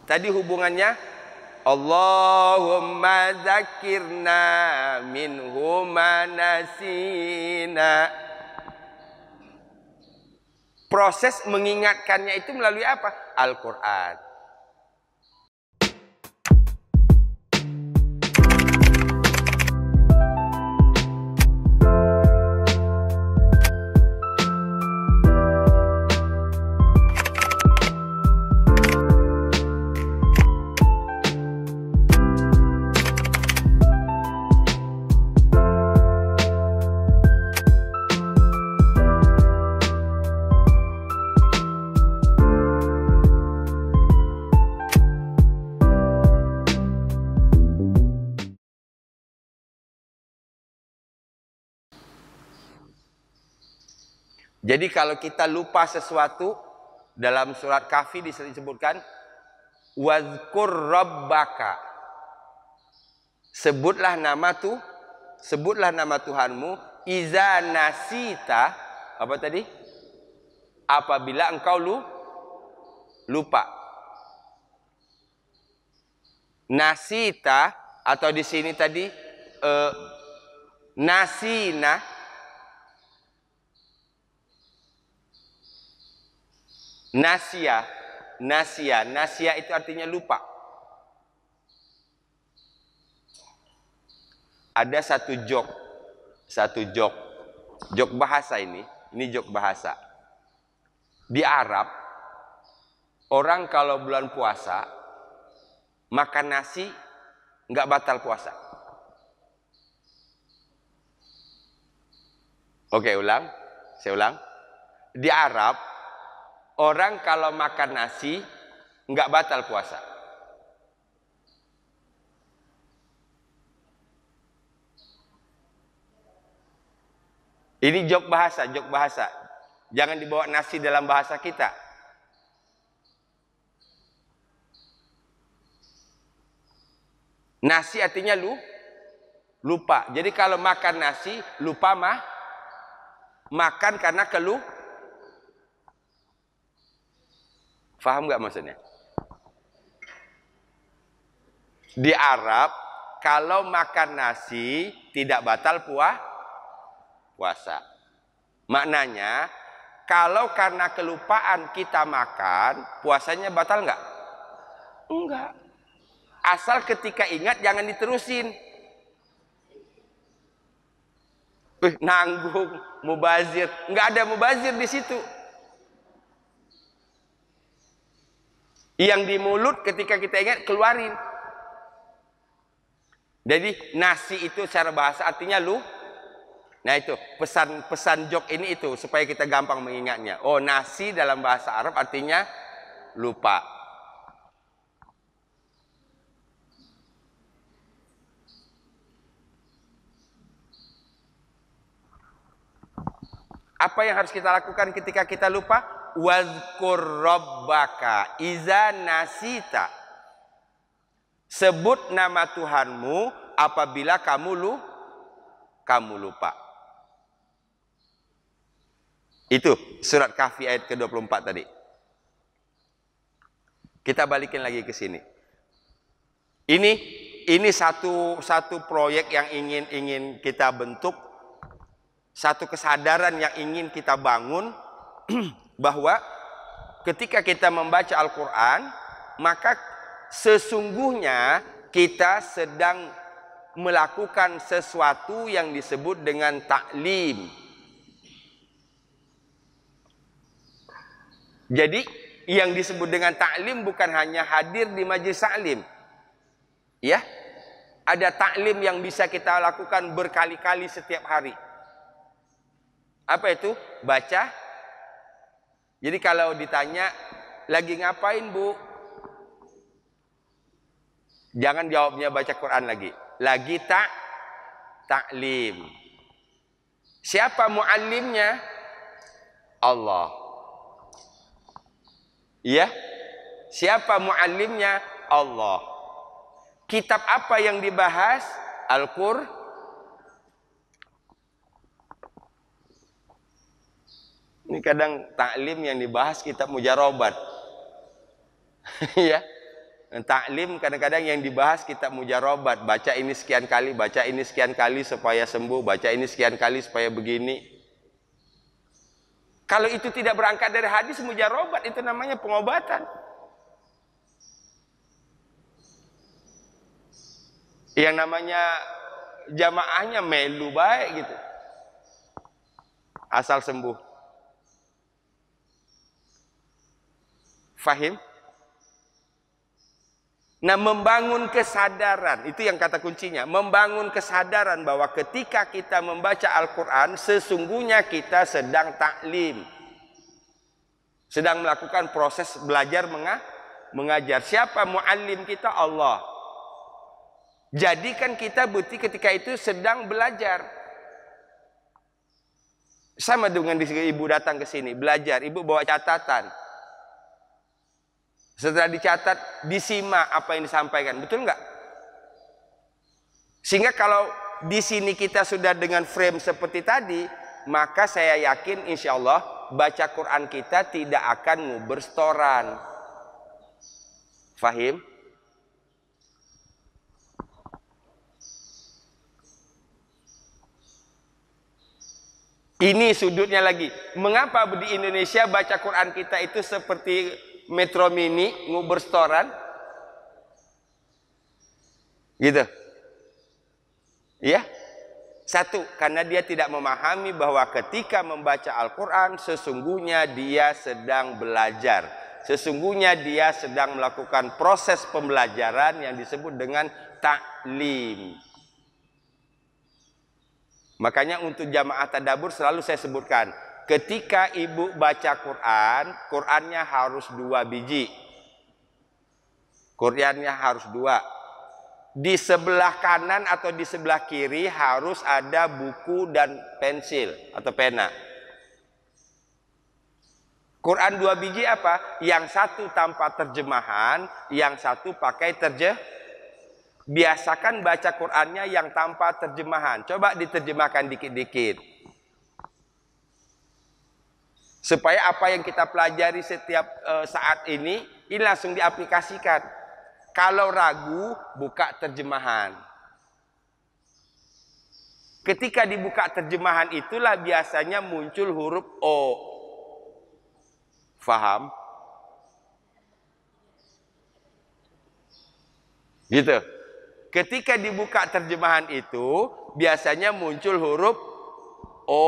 Tadi hubungannya Allahumma zakirna minhu ma nasina. Proses mengingatkannya itu melalui apa? Al-Quran. Jadi kalau kita lupa sesuatu, dalam surat Kahfi disebutkan wazkur rabbaka. Sebutlah nama Tuhanmu iza nasita, apa tadi? Apabila engkau lupa. Nasita atau di sini tadi nasina. Nasia itu artinya lupa. Ada satu jok bahasa ini jok bahasa. Di Arab, orang kalau bulan puasa makan nasi nggak batal puasa. Oke, saya ulang. Di Arab, orang kalau makan nasi nggak batal puasa. Ini jok bahasa. Jangan dibawa nasi dalam bahasa kita. Nasi artinya lupa. Jadi kalau makan nasi lupa makan karena Faham nggak maksudnya? Di Arab, kalau makan nasi tidak batal puasa. Maknanya, kalau karena kelupaan kita makan, puasanya batal nggak? Enggak. Asal ketika ingat jangan diterusin. Nanggung, mubazir. Nggak ada mubazir di situ. Yang di mulut ketika kita ingat keluarin. Jadi nasi itu secara bahasa artinya Nah itu pesan jok ini itu supaya kita gampang mengingatnya. Oh, nasi dalam bahasa Arab artinya lupa. Apa yang harus kita lakukan ketika kita lupa? Wazkur rabbaka iza nasita. Sebut nama Tuhanmu apabila kamu lupa. Itu surat Kahfi ayat ke-24 tadi. Kita balikin lagi ke sini. Ini satu proyek yang ingin kita bentuk, satu kesadaran yang ingin kita bangun. Bahwa ketika kita membaca Al-Quran, maka sesungguhnya kita sedang melakukan sesuatu yang disebut dengan taklim. Jadi yang disebut dengan taklim bukan hanya hadir di majelis taklim. Ya, ada taklim yang bisa kita lakukan berkali-kali setiap hari. Apa itu? Baca. Jadi kalau ditanya, lagi ngapain Bu? Jangan jawabnya baca Quran lagi. Lagi taklim. Siapa muallimnya? Allah. Iya? Siapa muallimnya? Allah. Kitab apa yang dibahas? Al-Qur'an. Ini kadang taklim yang dibahas kitab mujarobat. Ya. Taklim kadang-kadang yang dibahas kitab mujarobat, baca ini sekian kali, baca ini sekian kali supaya sembuh, baca ini sekian kali supaya begini. Kalau itu tidak berangkat dari hadis mujarobat, itu namanya pengobatan. Yang namanya jamaahnya melu baik gitu, asal sembuh. Fahim? Nah, membangun kesadaran, itu yang kata kuncinya. Membangun kesadaran bahwa ketika kita membaca Al-Quran, sesungguhnya kita sedang taklim. Sedang melakukan proses belajar mengajar. Siapa muallim kita? Allah. Jadikan kita bukti ketika itu sedang belajar. Sama dengan ibu datang ke sini, belajar. Ibu bawa catatan. Setelah dicatat, disimak apa yang disampaikan. Betul nggak? Sehingga kalau di sini kita sudah dengan frame seperti tadi, maka saya yakin insya Allah baca Quran kita tidak akan nguber setoran. Fahim? Ini sudutnya lagi. Mengapa di Indonesia baca Quran kita itu seperti Metro Mini nguber setoran? Gitu. Ya. Satu, karena dia tidak memahami bahwa ketika membaca Al-Quran sesungguhnya dia sedang belajar. Sesungguhnya dia sedang melakukan proses pembelajaran yang disebut dengan taklim. Makanya untuk jamaah tadabbur selalu saya sebutkan, ketika ibu baca Quran, Qurannya harus 2 biji. Qurannya harus 2. Di sebelah kanan atau di sebelah kiri harus ada buku dan pensil atau pena. Quran 2 biji apa? Yang satu tanpa terjemahan, yang satu pakai terjemahan. Biasakan baca Qurannya yang tanpa terjemahan. Coba diterjemahkan dikit-dikit. Supaya apa yang kita pelajari setiap saat ini langsung diaplikasikan. Kalau ragu, buka terjemahan. Ketika dibuka terjemahan itulah biasanya muncul huruf O. Faham? Gitu. Ketika dibuka terjemahan itu, biasanya muncul huruf O.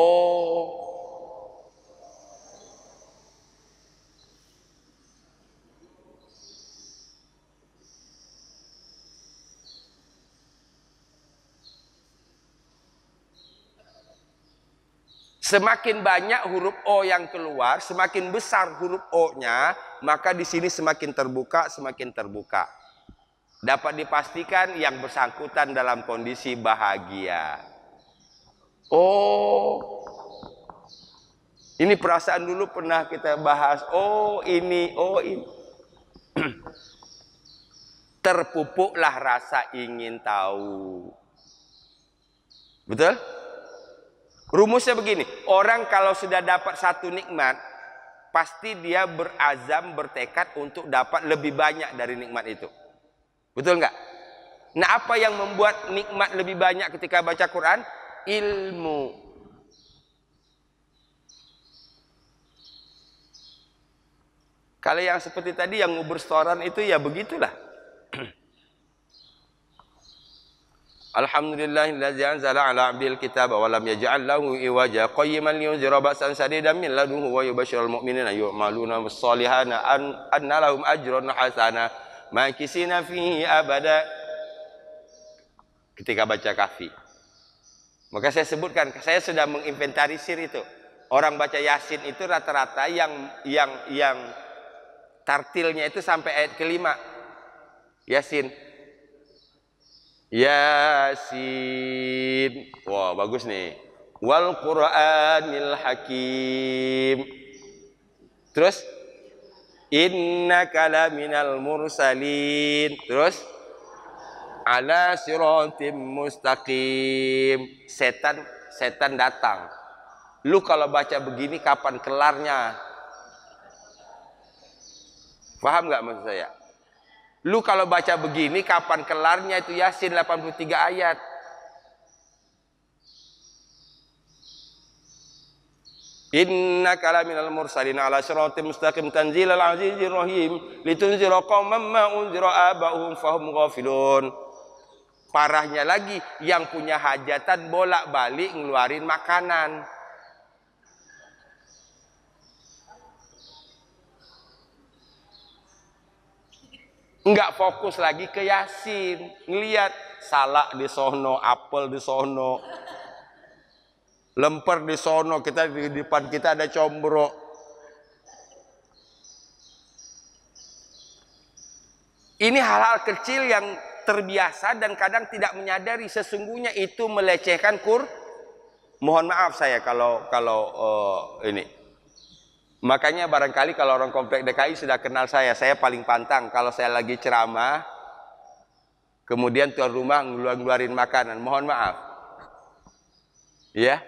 Semakin banyak huruf O yang keluar, semakin besar huruf O-nya, maka di sini semakin terbuka, semakin terbuka. Dapat dipastikan yang bersangkutan dalam kondisi bahagia. Oh, ini perasaan dulu pernah kita bahas. Oh ini. Terpupuklah rasa ingin tahu. Betul? Rumusnya begini. Orang kalau sudah dapat satu nikmat, pasti dia berazam, bertekad untuk dapat lebih banyak dari nikmat itu. Betul nggak? Nah, apa yang membuat nikmat lebih banyak ketika baca Quran? Ilmu. Kalau yang seperti tadi yang nguber setoran itu ya begitulah. Alhamdulillahilladzi anzala ala 'abdil kitaba wa lam yaj'al lahu iwaja qayyiman liyunzira ba'san shadidan min ladunhu wa yubashshiral mu'minina yu'maluna bis-solihati anna lahum ajran hasana makisina fihi abada. Ketika baca Kahfi, maka saya sebutkan, saya sudah menginventarisir itu. Orang baca Yasin itu rata-rata yang tartilnya itu sampai ayat kelima. Yasin. Yasin. Wah, bagus nih. Wal Qur'anil Hakim. Terus innaka laminal mursalin. Terus ala siratim mustaqim. Setan datang. Lu kalau baca begini kapan kelarnya? Paham nggak maksud saya? Lu kalau baca begini kapan kelarnya itu Yasin 83 ayat? Innaka laminal mursalin ala siratim mustaqim tanzilal azizir rahim litunzira qauman ma unzira aba'uhum fahum ghafilun. Parahnya lagi, yang punya hajatan bolak-balik ngeluarin makanan. Enggak fokus lagi ke Yasin, ngelihat salak di sono, apel di sono, lemper di sono, kita di depan kita ada combro. Ini hal-hal kecil yang terbiasa dan kadang tidak menyadari sesungguhnya itu melecehkan Mohon maaf saya kalau ini. Makanya barangkali kalau orang komplek DKI sudah kenal saya paling pantang kalau saya lagi ceramah, kemudian tuan rumah ngeluarin makanan. Mohon maaf. Ya.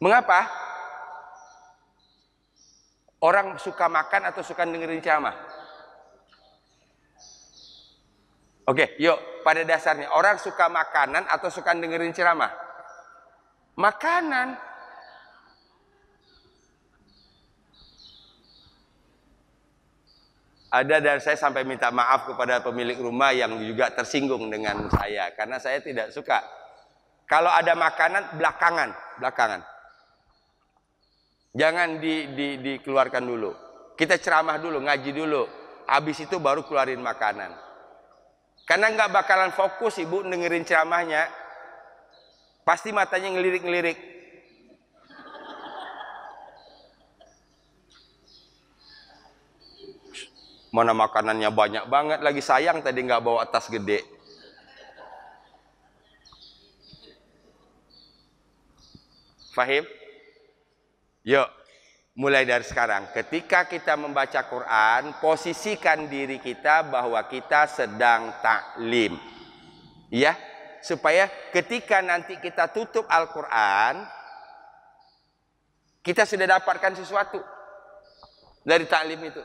Mengapa? Orang suka makan atau suka dengerin ceramah? Oke, yuk pada dasarnya orang suka makanan atau suka dengerin ceramah? Makanan. Ada dan saya sampai minta maaf kepada pemilik rumah yang juga tersinggung dengan saya karena saya tidak suka. Kalau ada makanan belakangan. Jangan dikeluarkan dulu. Kita ceramah dulu, ngaji dulu. Habis itu baru keluarin makanan. Karena nggak bakalan fokus ibu dengerin ceramahnya. Pasti matanya ngelirik-ngelirik. Mana makanannya banyak banget, lagi sayang tadi nggak bawa tas gede. Fahim? Yuk, mulai dari sekarang. Ketika kita membaca Quran, posisikan diri kita bahwa kita sedang taklim. Ya, supaya ketika nanti kita tutup Al-Quran, kita sudah dapatkan sesuatu dari taklim itu.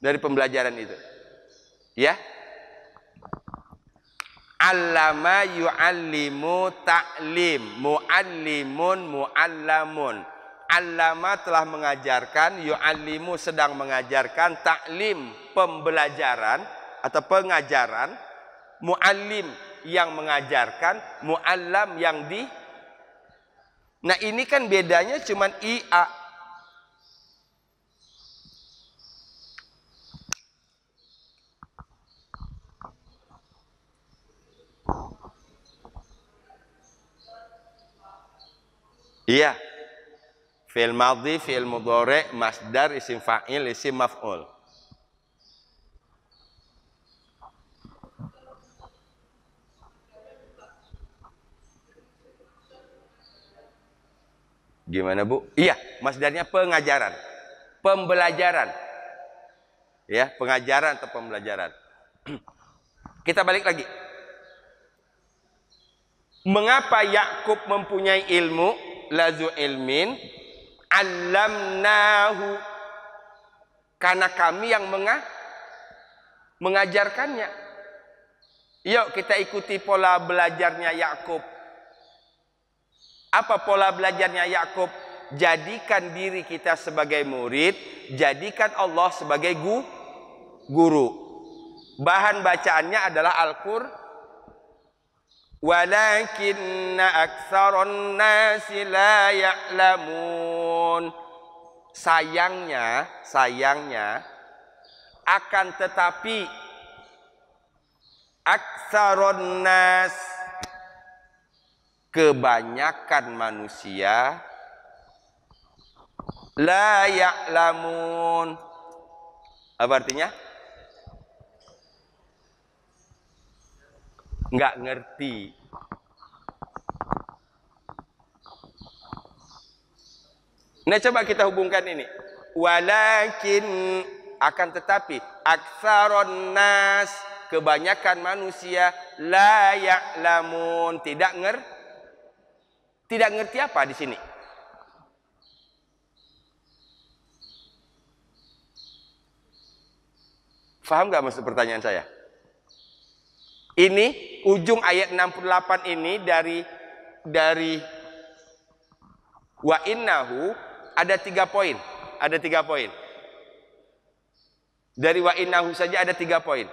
Dari pembelajaran itu. Ya. Allama yu'allimu ta'lim. Mu'allimun mu'allamun. Allama telah mengajarkan, yu'allimu sedang mengajarkan, ta'lim pembelajaran atau pengajaran, mu'allim yang mengajarkan, mu'allam yang di. Nah, ini kan bedanya cuman ia. Iya. Fi'il madhi, fi'il mudhari, masdar, isim fa'il, isim maf'ul. Gimana, Bu? Iya, masdarnya pengajaran. Pembelajaran. Ya, pengajaran atau pembelajaran. Kita balik lagi. Mengapa Yakub mempunyai ilmu? Lazu ilmin allamnahu, karena kami yang mengajarkannya. Yuk kita ikuti pola belajarnya Yakub. Apa pola belajarnya Yakub? Jadikan diri kita sebagai murid, jadikan Allah sebagai guru. Bahan bacaannya adalah Al-Qur'an. Walakinna aktsaron nasi la ya'lamun. Sayangnya akan tetapi aktsaron nas, kebanyakan manusia, la ya'lamun. Apa artinya? Nggak ngerti. Nah, coba kita hubungkan ini. Walakin, akan tetapi, aktsaron nas, kebanyakan manusia, la ya'lamun, tidak ngerti apa di sini? Faham nggak maksud pertanyaan saya? Ini ujung ayat 68 ini dari wa innahu ada 3 poin. Ada 3 poin. Dari wa innahu saja ada 3 poin.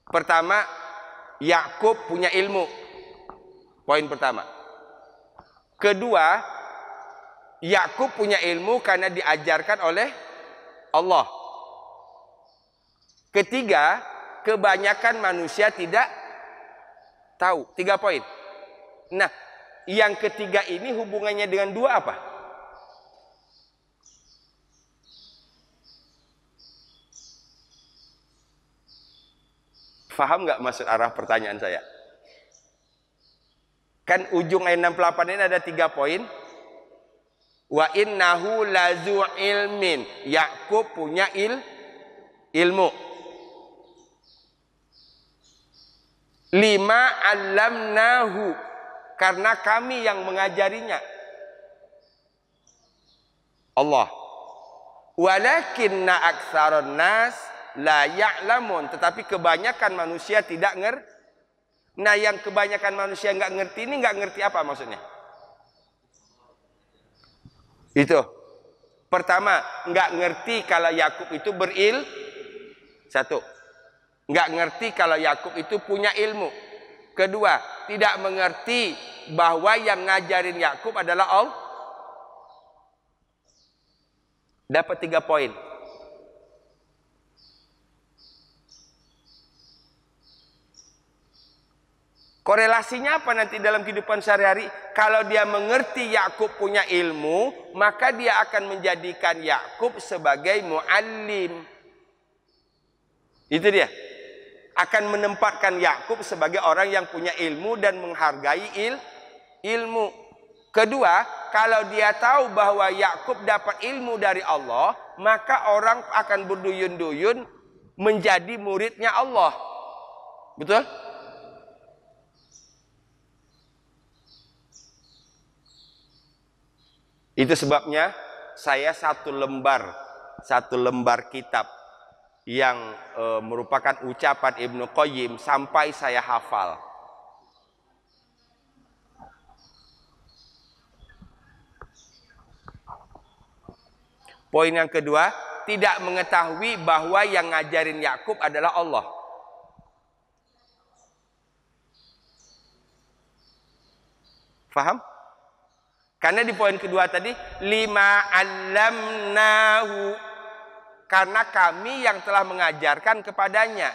Pertama, Yakub punya ilmu. Poin pertama. Kedua, Yakub punya ilmu karena diajarkan oleh Allah. Ketiga, kebanyakan manusia tidak tahu. 3 poin. Nah, yang ketiga ini hubungannya dengan 2 apa? Faham nggak maksud arah pertanyaan saya? Kan ujung ayat 68 ini ada 3 poin. Wa innahu lazu ilmin. Yakub punya ilmu. 5 allamnahu. Karena kami yang mengajarinya. Allah. Walakinna aktsaron nas la ya'lamun. Tetapi kebanyakan manusia tidak ngerti. Nah, yang kebanyakan manusia nggak ngerti ini nggak ngerti apa maksudnya? Itu. Pertama, nggak ngerti kalau Yakub itu satu. Nggak ngerti kalau Yakub itu punya ilmu. Kedua, tidak mengerti bahwa yang ngajarin Yakub adalah Allah. Dapat 3 poin. Korelasinya apa nanti dalam kehidupan sehari-hari? Kalau dia mengerti Yakub punya ilmu, maka dia akan menjadikan Yakub sebagai muallim. Itu dia. Akan menempatkan Yakub sebagai orang yang punya ilmu dan menghargai ilmu. Kedua, kalau dia tahu bahwa Yakub dapat ilmu dari Allah, maka orang akan berduyun-duyun menjadi muridnya Allah. Betul? Itu sebabnya saya satu lembar kitab yang merupakan ucapan Ibnu Qayyim sampai saya hafal. Poin yang kedua, tidak mengetahui bahwa yang ngajarin Yakub adalah Allah. Faham? Karena di poin kedua tadi 5 allamnahu, karena kami yang telah mengajarkan kepadanya.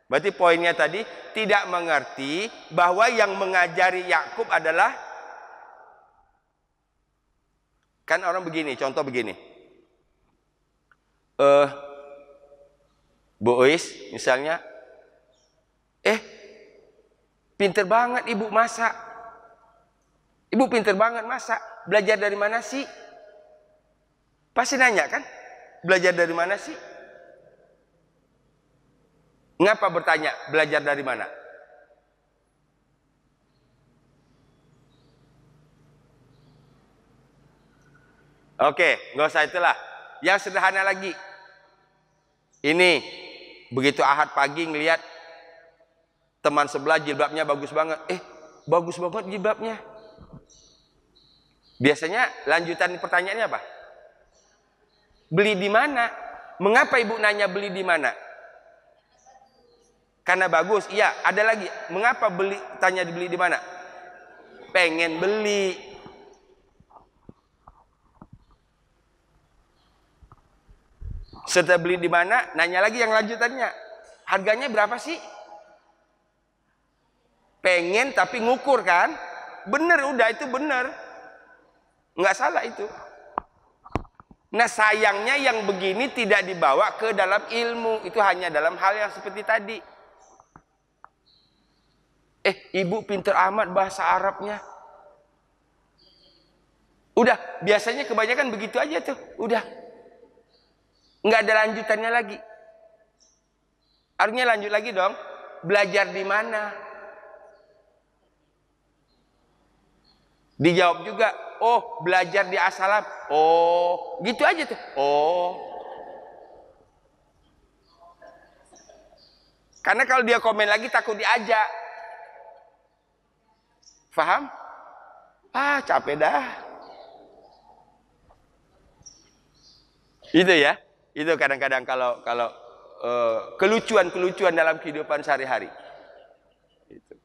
Berarti poinnya tadi tidak mengerti bahwa yang mengajari Yakub adalah, kan orang begini, contoh begini. Bu Ois misalnya, pinter banget ibu masak. Ibu pinter banget masak. Belajar dari mana sih? Pasti nanya kan? Belajar dari mana sih? Ngapa bertanya belajar dari mana? Oke, nggak usah itulah. Yang sederhana lagi. Ini, begitu Ahad pagi ngelihat teman sebelah jilbabnya bagus banget. Bagus banget jilbabnya. Biasanya lanjutan pertanyaannya apa? Beli di mana? Mengapa ibu nanya beli di mana? Karena bagus. Iya, ada lagi. Mengapa tanya beli di mana? Pengen beli. Setelah beli di mana? Nanya lagi yang lanjutannya. Harganya berapa sih? Pengen tapi ngukur kan? Bener, udah itu bener. Nggak salah itu. Nah, sayangnya yang begini tidak dibawa ke dalam ilmu. Itu hanya dalam hal yang seperti tadi. Ibu pinter amat bahasa Arabnya. Udah, biasanya kebanyakan begitu aja tuh. Udah. Nggak ada lanjutannya lagi. Artinya lanjut lagi dong. Belajar di mana? Dijawab juga, belajar di As-Salam. Gitu aja tuh. Karena kalau dia komen lagi takut diajak. Faham? Ah, capek dah. Itu ya. Itu kadang-kadang kalau kelucuan-kelucuan dalam kehidupan sehari-hari. Itu.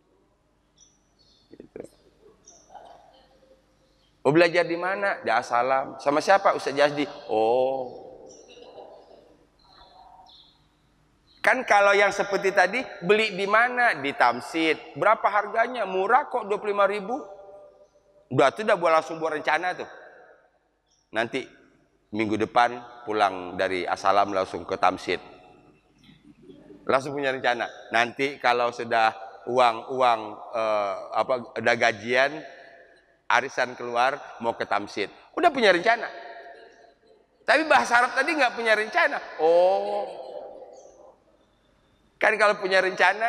Oh, belajar di mana? Di Asalam. Sama siapa? Ustaz Jazdi. Oh. Kan kalau yang seperti tadi, beli di mana? Di Tamsid. Berapa harganya? Murah kok, 25.000. Udah langsung buat rencana tuh. Nanti minggu depan pulang dari Asalam langsung ke Tamsid. Langsung punya rencana. Nanti kalau sudah uang udah gajian, arisan keluar mau ke Tamsid. Udah punya rencana. Tapi bahasa Arab tadi nggak punya rencana. Oh. Kan kalau punya rencana,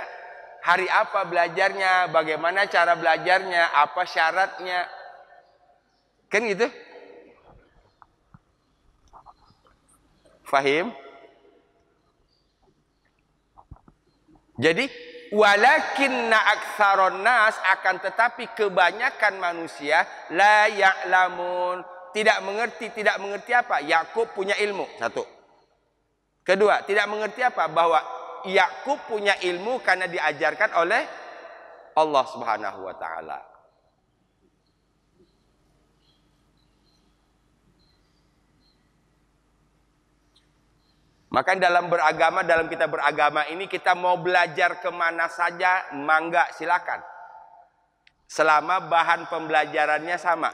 hari apa belajarnya, bagaimana cara belajarnya, apa syaratnya. Kan gitu? Fahim? Jadi, walakinna aktsaron nas, akan tetapi kebanyakan manusia la ya'lamun, tidak mengerti apa? Yakub punya ilmu, satu. Kedua, tidak mengerti apa? Bahwa Yakub punya ilmu karena diajarkan oleh Allah Subhanahu wa taala. Maka dalam kita beragama ini, kita mau belajar kemana saja, mangga silakan. Selama bahan pembelajarannya sama.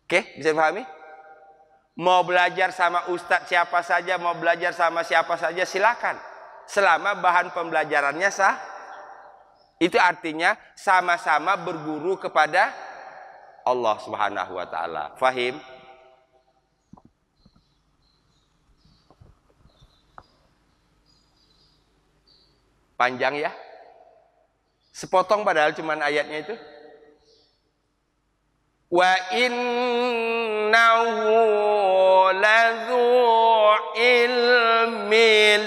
Oke, bisa dipahami? Mau belajar sama ustadz siapa saja, mau belajar sama siapa saja, silakan. Selama bahan pembelajarannya sah. Itu artinya sama-sama berguru kepada Allah Subhanahu wa taala. Fahim? Panjang ya? Sepotong padahal cuman ayatnya itu. Wa innahu ladzu ilmin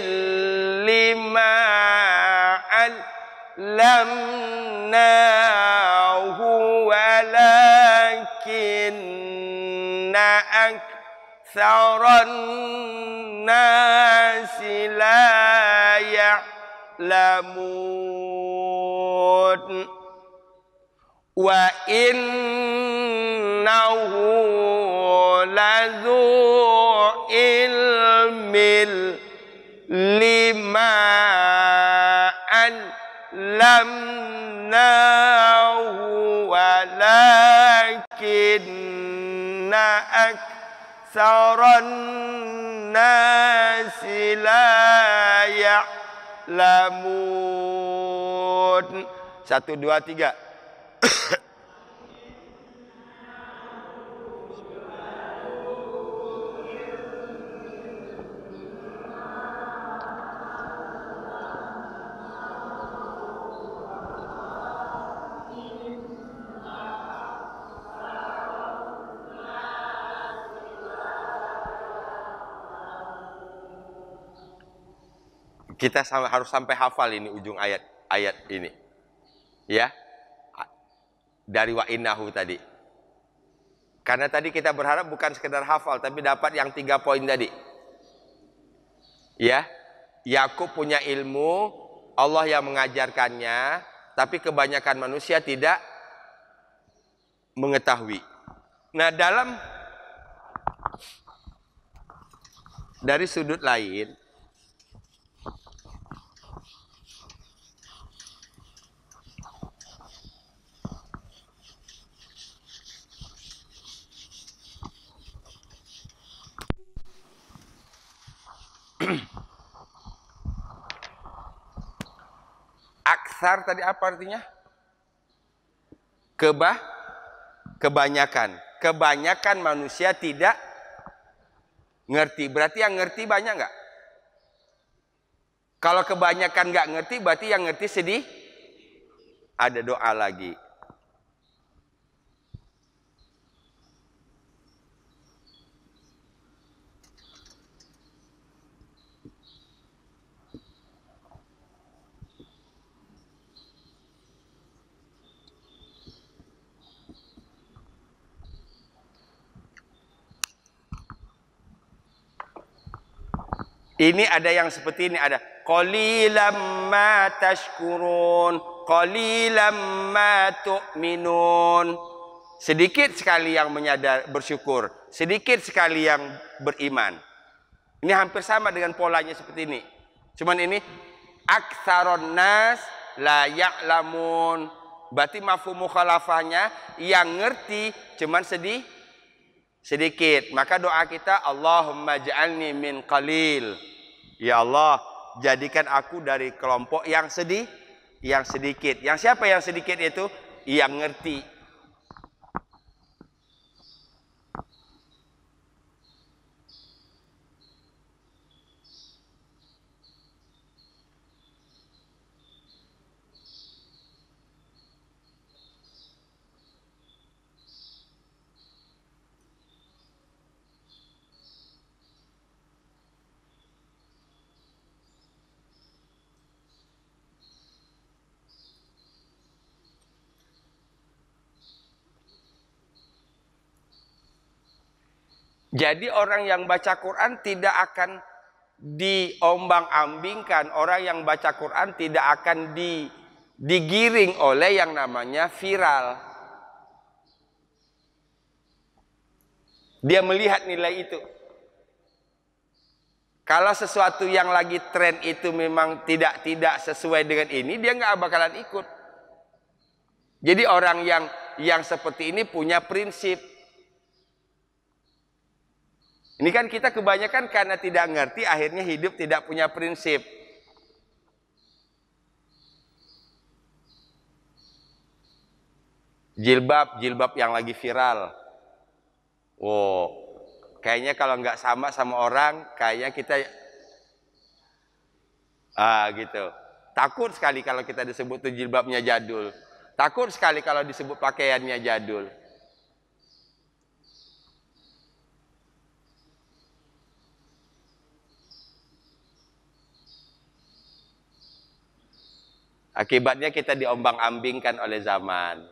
lima allamnahu walakinna aktsaran nasi la ya'lamun. Wa innahu ladzu ilmil lima allamnahu walakinna aktsaran nasi la ya'lamun. 1, 2, 3. Kita harus sampai hafal ini ujung ayat ini. Ya. Dari wa innahu tadi. Karena tadi kita berharap bukan sekedar hafal, tapi dapat yang 3 poin tadi. Ya. Yakub punya ilmu, Allah yang mengajarkannya, tapi kebanyakan manusia tidak mengetahui. Nah, dari sudut lain, aksar tadi apa artinya? Kebanyakan. Kebanyakan manusia tidak ngerti. Berarti yang ngerti banyak nggak? Kalau kebanyakan nggak ngerti, berarti yang ngerti sedih. Ada doa lagi. Ini ada yang seperti ini, ada qalilam ma tashkurun, qalilam ma tu'minun. Sedikit sekali yang bersyukur, sedikit sekali yang beriman. Ini hampir sama dengan polanya seperti ini. Cuman ini aktsaron nas la ya'lamun. Berarti mafhum mukhalafahnya yang ngerti cuman sedikit. Maka doa kita, Allahumma ja'alni min qalil. Ya Allah, jadikan aku dari kelompok yang sedikit. Yang siapa yang sedikit itu? Yang ngerti. Jadi orang yang baca Quran tidak akan diombang-ambingkan. Orang yang baca Quran tidak akan digiring oleh yang namanya viral. Dia melihat nilai itu. Kalau sesuatu yang lagi tren itu memang tidak sesuai dengan ini, dia nggak bakalan ikut. Jadi orang yang seperti ini punya prinsip. Ini kan kita kebanyakan karena tidak ngerti, akhirnya hidup tidak punya prinsip. Jilbab yang lagi viral. Oh, kayaknya kalau nggak sama orang, kayaknya kita gitu. Takut sekali kalau kita disebut tuh jilbabnya jadul. Takut sekali kalau disebut pakaiannya jadul. Akibatnya kita diombang-ambingkan oleh zaman.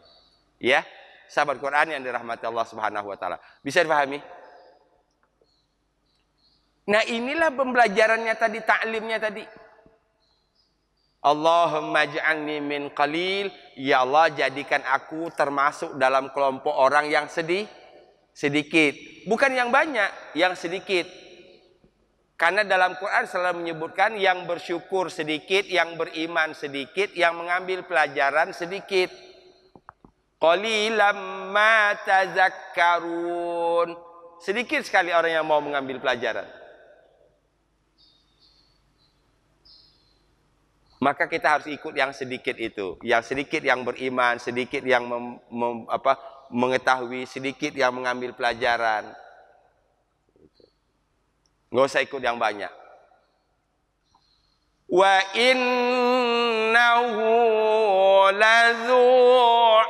Ya, sahabat Quran yang dirahmati Allah Subhanahu wa taala. Bisa dipahami? Nah, inilah pembelajarannya tadi, taklimnya tadi. Allahumma ja'alni min qalil, ya Allah jadikan aku termasuk dalam kelompok orang yang sedikit. Bukan yang banyak, yang sedikit. Karena dalam Quran selalu menyebutkan yang bersyukur sedikit, yang beriman sedikit, yang mengambil pelajaran sedikit. Qalilam ma tazakkarun. Sedikit sekali orang yang mau mengambil pelajaran. Maka kita harus ikut yang sedikit itu. Yang sedikit yang beriman, sedikit yang mengetahui, sedikit yang mengambil pelajaran. Nggak usah ikut yang banyak. Wa innahu ladzu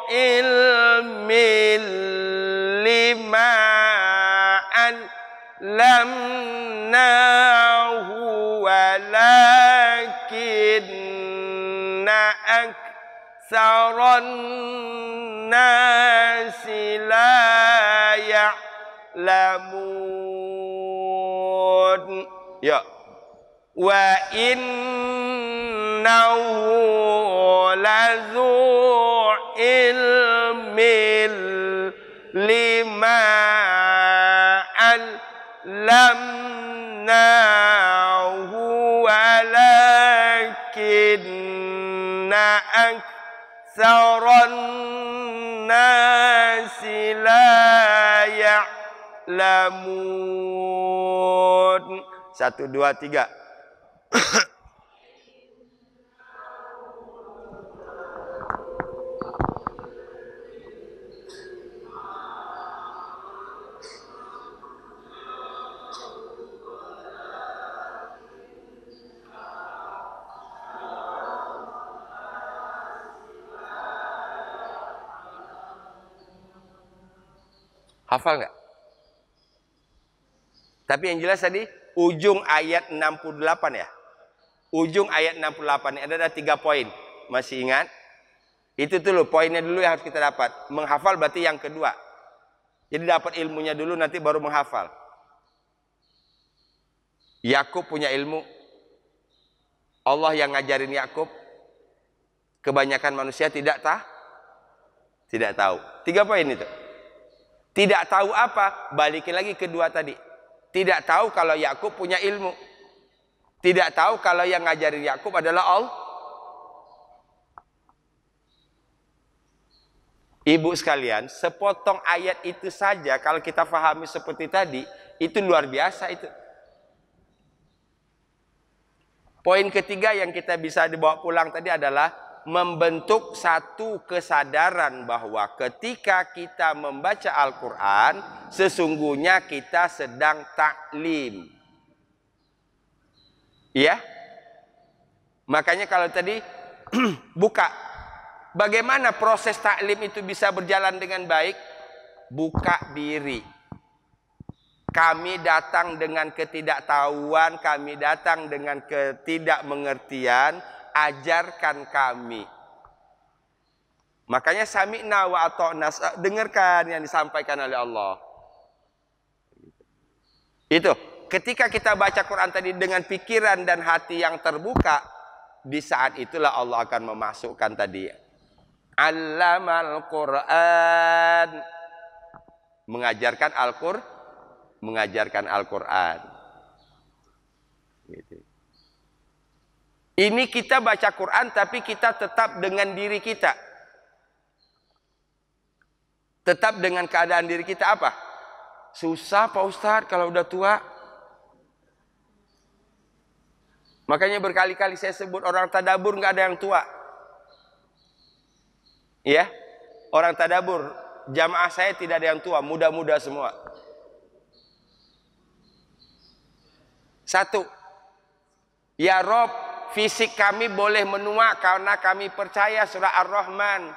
ilmin lima allamnahu walakinna aktsaran nasi la ya'lamun. Ya. Wa innahu ladzu ilmil lima allamnahu walakinna aktsaran nasi la ya'lamun. 1, 2, 3. Hafal nggak? Tapi yang jelas tadi ujung ayat 68 ya. Ujung ayat 68 ini ada 3 poin. Masih ingat? Itu dulu poinnya dulu yang harus kita dapat. Menghafal berarti yang kedua. Jadi dapat ilmunya dulu nanti baru menghafal. Yakub punya ilmu. Allah yang ngajarin Yakub. Kebanyakan manusia tidak tahu. 3 poin itu. Tidak tahu apa? Balikin lagi kedua tadi. Tidak tahu kalau Yakub punya ilmu. Tidak tahu kalau yang ngajarin Yakub adalah Allah. Ibu sekalian, sepotong ayat itu saja kalau kita fahami seperti tadi, itu luar biasa itu. Poin ketiga yang kita bisa dibawa pulang tadi adalah membentuk satu kesadaran bahwa ketika kita membaca Al-Quran, sesungguhnya kita sedang taklim. Ya, makanya kalau tadi buka, bagaimana proses taklim itu bisa berjalan dengan baik? Buka diri. Kami datang dengan ketidaktahuan, kami datang dengan ketidakmengertian, ajarkan kami. Makanya sami'na wa ata'na, dengarkan yang disampaikan oleh Allah. Itu, ketika kita baca Quran tadi dengan pikiran dan hati yang terbuka, di saat itulah Allah akan memasukkan tadi Allamal Quran, mengajarkan Al-Quran. Gitu. Ini kita baca Quran tapi kita tetap dengan diri kita. Tetap dengan keadaan diri kita apa? Susah Pak Ustadz kalau udah tua. Makanya berkali-kali saya sebut orang tadabur nggak ada yang tua. Ya, orang tadabur, jamaah saya tidak ada yang tua, muda-muda semua. Satu, ya Rob, fisik kami boleh menua karena kami percaya surah Ar-Rahman.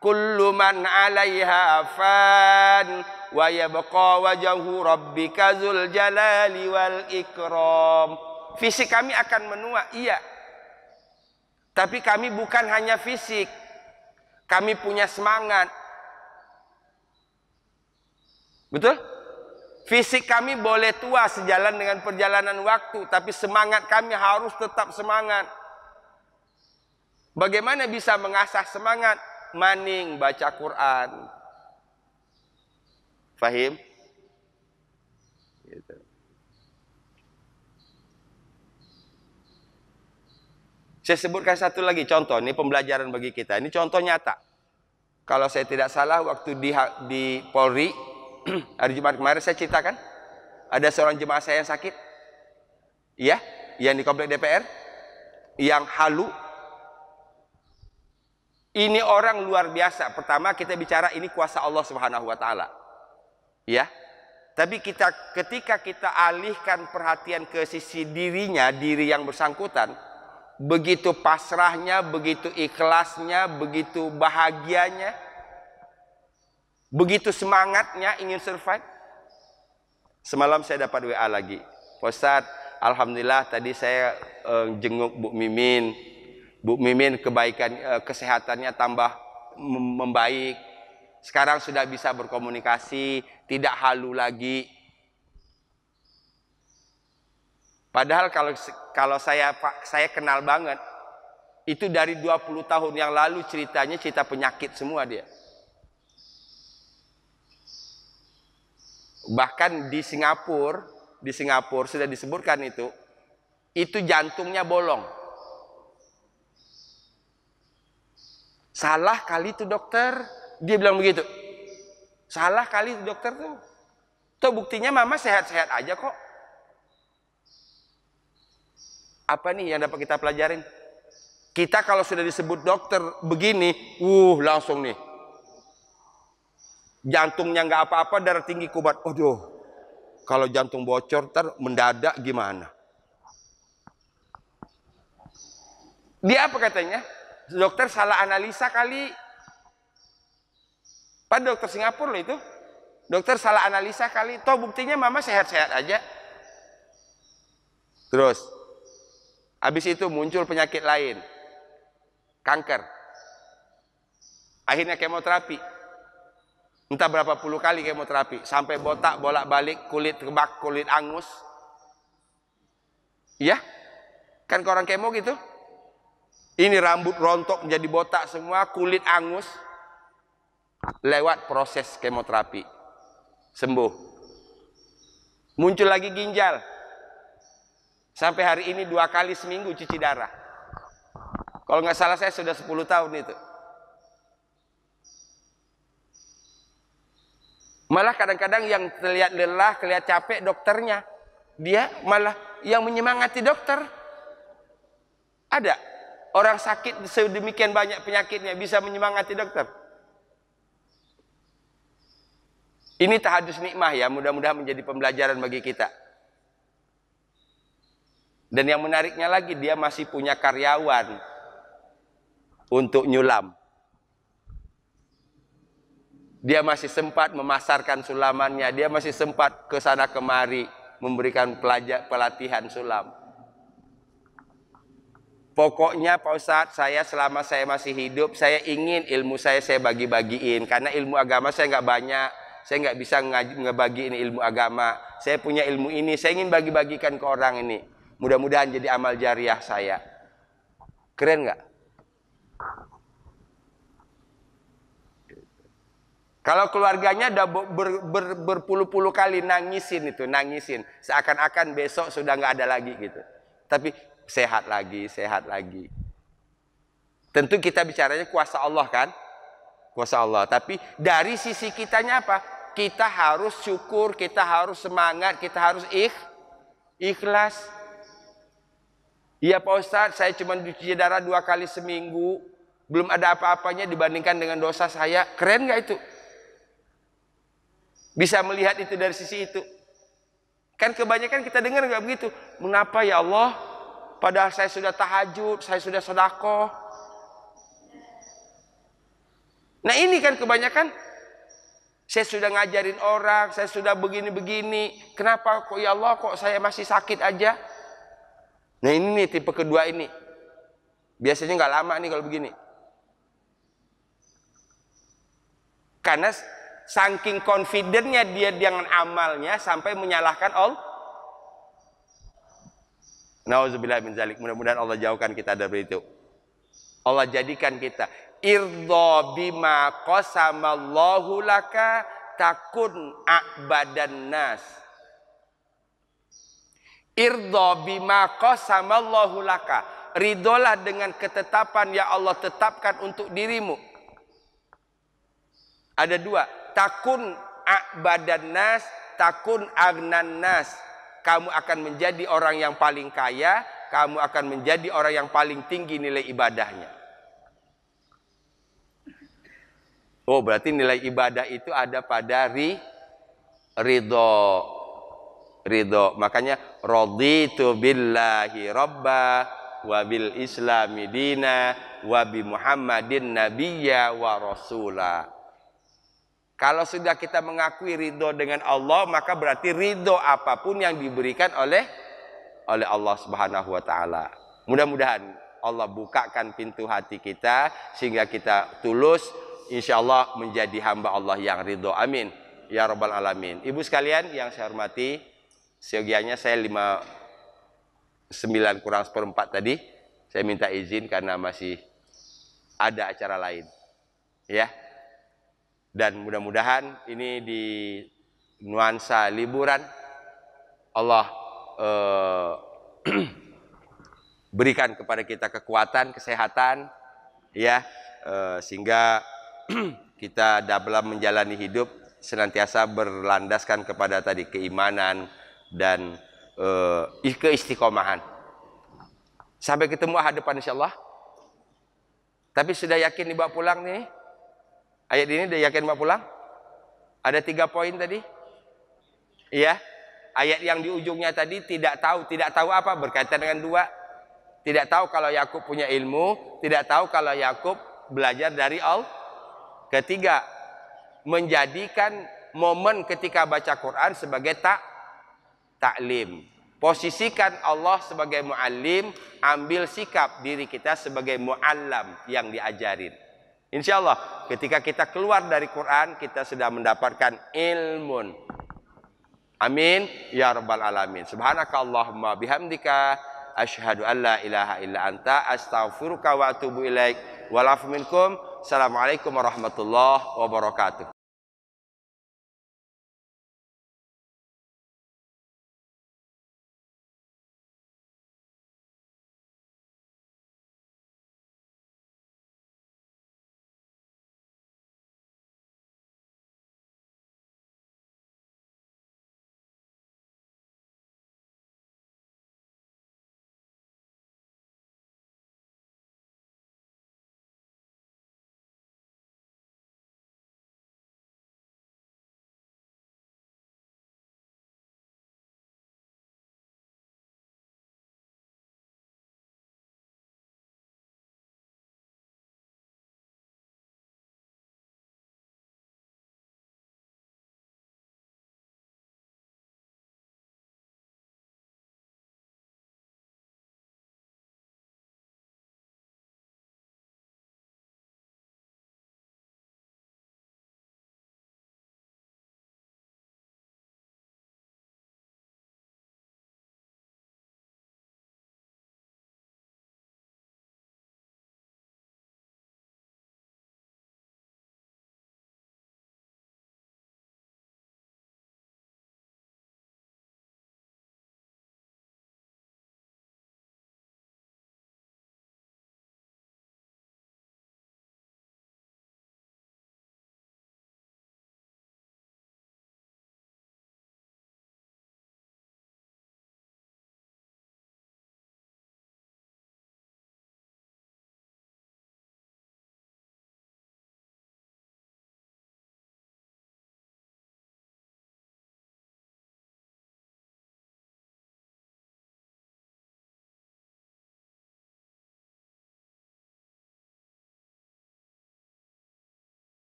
Kullu man 'alaiha fan wa yabqa wajhu rabbika dzul jalali wal ikram. Fisik kami akan menua, iya. Tapi kami bukan hanya fisik. Kami punya semangat. Betul? Fisik kami boleh tua sejalan dengan perjalanan waktu, tapi semangat kami harus tetap semangat. Bagaimana bisa mengasah semangat? Maning baca Quran. Fahim? Gitu. Saya sebutkan satu lagi contoh, ini pembelajaran bagi kita. Ini contoh nyata. Kalau saya tidak salah, waktu di Polri, hari Jumat kemarin saya ceritakan, ada seorang jemaah saya yang sakit, ya, yang di komplek DPR, yang halu. Ini orang luar biasa. Pertama kita bicara ini kuasa Allah Subhanahu Wa Taala, ya. Tapi ketika kita alihkan perhatian ke sisi dirinya, diri yang bersangkutan, begitu pasrahnya, begitu ikhlasnya, begitu bahagianya, begitu semangatnya ingin survive. Semalam saya dapat WA lagi, Pak Ustadz, alhamdulillah tadi saya jenguk Bu Mimin. Bu Mimin kesehatannya tambah membaik. Sekarang sudah bisa berkomunikasi, tidak halu lagi. Padahal kalau saya kenal banget, itu dari 20 tahun yang lalu ceritanya cerita penyakit semua dia. Bahkan di Singapura sudah disebutkan itu jantungnya bolong. Salah kali itu dokter, dia bilang begitu. Salah kali itu dokter tuh. Tuh buktinya mama sehat-sehat aja kok. Apa nih yang dapat kita pelajarin? Kita kalau sudah disebut dokter begini, langsung nih. Jantungnya nggak apa-apa, darah tinggi kubat. Aduh, kalau jantung bocor ntar mendadak gimana? Dia apa katanya? Dokter salah analisa kali. Pada dokter Singapura loh itu. Dokter salah analisa kali. Toh buktinya mama sehat-sehat aja. Terus, habis itu muncul penyakit lain. Kanker. Akhirnya kemoterapi. Entah berapa puluh kali kemoterapi. Sampai botak, bolak-balik, kulit kebak, kulit angus. Iya? Kan ke orang kemo gitu. Ini rambut rontok menjadi botak semua, kulit angus. Lewat proses kemoterapi. Sembuh. Muncul lagi ginjal. Sampai hari ini 2 kali seminggu cuci darah. Kalau nggak salah saya sudah 10 tahun itu. Malah kadang-kadang yang terlihat lelah, kelihatan capek dokternya. Dia malah yang menyemangati dokter. Ada orang sakit sedemikian banyak penyakitnya bisa menyemangati dokter. Ini tahadus nikmah ya, mudah-mudahan menjadi pembelajaran bagi kita. Dan yang menariknya lagi, dia masih punya karyawan untuk nyulam. Dia masih sempat memasarkan sulamannya, dia masih sempat ke sana kemari memberikan pelatihan sulam. Pokoknya Pak Ustadz, saya selama saya masih hidup, saya ingin ilmu saya bagi-bagiin. Karena ilmu agama saya nggak banyak, saya nggak bisa ngebagiin ilmu agama. Saya punya ilmu ini, saya ingin bagi-bagikan ke orang ini. Mudah-mudahan jadi amal jariah saya. Keren nggak? Kalau keluarganya udah berpuluh-puluh kali nangisin itu, nangisin. Seakan-akan besok sudah nggak ada lagi gitu. Tapi sehat lagi, sehat lagi. Tentu kita bicaranya kuasa Allah kan? Kuasa Allah. Tapi dari sisi kitanya apa? Kita harus syukur, kita harus semangat, kita harus ikhlas. Iya Pak Ustadz, saya cuma cuci darah 2 kali seminggu. Belum ada apa-apanya dibandingkan dengan dosa saya. Keren nggak itu? Bisa melihat itu dari sisi itu. Kan kebanyakan kita dengar nggak begitu. Mengapa ya Allah? Padahal saya sudah tahajud, saya sudah sedekah. Nah ini kan kebanyakan. Saya sudah ngajarin orang, saya sudah begini-begini. Kenapa kok ya Allah kok saya masih sakit aja? Nah ini nih tipe kedua ini. Biasanya nggak lama nih kalau begini. Karena saking confidentnya dia dengan amalnya sampai menyalahkan Allah. Nauzubillah min zalik. Mudah-mudahan Allah jauhkan kita dari itu. Allah jadikan kita irdha bima qasamallahu laka takun a'badan nas. Irdha bima qasamallahu laka. Ridolah dengan ketetapan yang Allah tetapkan untuk dirimu. Ada 2. Takun a'badan nas, takun agnan nas. Kamu akan menjadi orang yang paling kaya, kamu akan menjadi orang yang paling tinggi nilai ibadahnya. Oh, berarti nilai ibadah itu ada pada ridho. Ridho. Makanya raditu billahi rabba wa bil islami dina wa bi Muhammadin nabiyya wa rasula. Kalau sudah kita mengakui ridho dengan Allah, maka berarti ridho apapun yang diberikan oleh Allah Subhanahu wa taala. Mudah-mudahan Allah bukakan pintu hati kita sehingga kita tulus, insyaallah menjadi hamba Allah yang ridho. Amin ya rabbal alamin. Ibu sekalian yang saya hormati, seyogianya saya 9 kurang 1/4 tadi saya minta izin karena masih ada acara lain. Ya. Dan mudah-mudahan ini di nuansa liburan Allah berikan kepada kita kekuatan, kesehatan, ya, sehingga kita dalam menjalani hidup senantiasa berlandaskan kepada tadi keimanan dan keistiqomahan. Sampai ketemu ahad depan insyaallah. Tapi sudah yakin dibawa pulang nih? Ayat ini udah yakin bawa pulang? Ada 3 poin tadi. Iya. Ayat yang di ujungnya tadi tidak tahu apa berkaitan dengan 2. Tidak tahu kalau Yakub punya ilmu, tidak tahu kalau Yakub belajar dari Allah. Ketiga, menjadikan momen ketika baca Quran sebagai taklim. Posisikan Allah sebagai muallim, ambil sikap diri kita sebagai muallam yang diajarin. Insya Allah ketika kita keluar dari Quran kita sudah mendapatkan ilmu. Amin ya rabbal alamin. Subhanakallahumma bihamdika asyhadu an la ilaha illa anta astaghfiruka wa atubu ilaik. Walafu minkum. Assalamualaikum warahmatullahi wabarakatuh.